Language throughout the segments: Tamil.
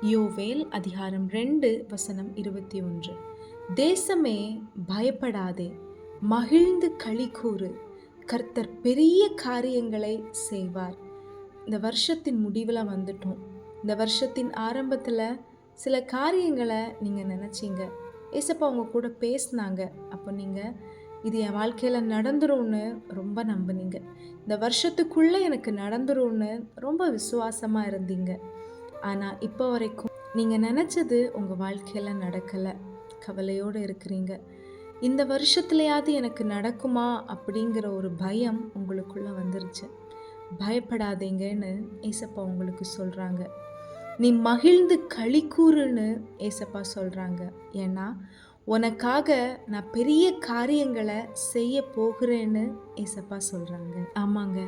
யோவேல் அதிகாரம் 2 வசனம் 21. தேசமே பயப்படாதே, மகிழ்ந்து களிகூரு, கர்த்தர் பெரிய காரியங்களை செய்வார். இந்த வருஷத்தின் முடிவில் வந்துட்டோம். இந்த வருஷத்தின் ஆரம்பத்தில் சில காரியங்களை நீங்கள் நினச்சிங்க, ஏசப்பா உங்க கூட பேசினாங்க. அப்போ நீங்கள் இது என் வாழ்க்கையில் நடந்துரும்னு ரொம்ப நம்பினீங்க. இந்த வருஷத்துக்குள்ளே எனக்கு நடந்துரும்னு ரொம்ப விசுவாசமாக இருந்தீங்க. ஆனால் இப்போ வரைக்கும் நீங்கள் நினச்சது உங்கள் வாழ்க்கையில் நடக்கலை, கவலையோடு இருக்கிறீங்க. இந்த வருஷத்துலையாவது எனக்கு நடக்குமா அப்படிங்கிற ஒரு பயம் உங்களுக்குள்ளே வந்துருச்சு. பயப்படாதீங்கன்னு ஏசப்பா உங்களுக்கு சொல்கிறாங்க. நீ மகிழ்ந்து களிக்கூறுன்னு ஏசப்பா சொல்கிறாங்க. ஏன்னா உனக்காக நான் பெரிய காரியங்களை செய்ய போகிறேன்னு ஏசப்பா சொல்கிறாங்க. ஆமாங்க,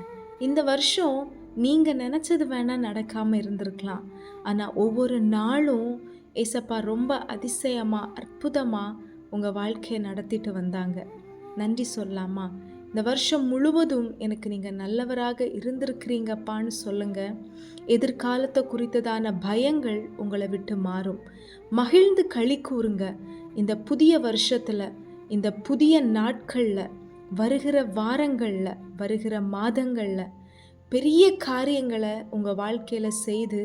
இந்த வருஷம் நீங்கள் நினச்சது வேணால் நடக்காமல் இருந்திருக்கலாம். ஆனால் ஒவ்வொரு நாளும் ஏசப்பா ரொம்ப அதிசயமாக அற்புதமாக உங்கள் வாழ்க்கையை நடத்திட்டு வந்தாங்க. நன்றி சொல்லாமா? இந்த வருஷம் முழுவதும் எனக்கு நீங்கள் நல்லவராக இருந்திருக்கிறீங்கப்பான்னு சொல்லுங்கள். எதிர்காலத்தை குறித்ததான பயங்கள் உங்களை விட்டு மாறும். மகிழ்ந்து களி கூறுங்க. இந்த புதிய வருஷத்தில், இந்த புதிய நாட்களில், வருகிற வாரங்களில், வருகிற மாதங்களில் பெரிய காரியங்களை உங்கள் வாழ்க்கையில் செய்து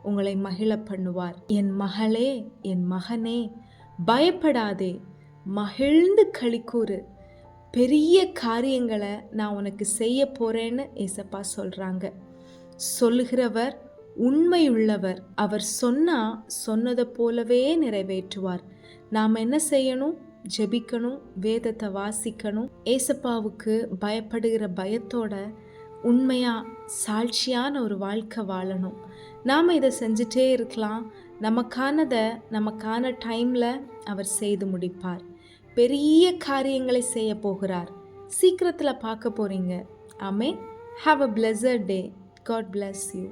உங்களை மகிழ பண்ணுவார். என் மகளே, என் மகனே, பயப்படாதே, மகிழ்ந்து களிக்கூறு, பெரிய காரியங்களை நான் உனக்கு செய்ய போகிறேன்னு ஏசப்பா சொல்கிறாங்க. சொல்லுகிறவர் உண்மையுள்ளவர். அவர் சொன்னதை போலவே நிறைவேற்றுவார். நாம் என்ன செய்யணும்? ஜெபிக்கணும், வேதத்தை வாசிக்கணும், ஏசப்பாவுக்கு பயப்படுகிற பயத்தோட உண்மையாக சாட்சியான ஒரு வாழ்க்கை வாழணும். நாம் இதை செஞ்சிட்டே இருக்கலாம். நமக்கான டைமில் அவர் செய்து முடிப்பார். பெரிய காரியங்களை செய்ய போகிறார். சீக்கிரத்தில் பார்க்க போகிறீங்க. Amen. Have a blessed day. God bless you.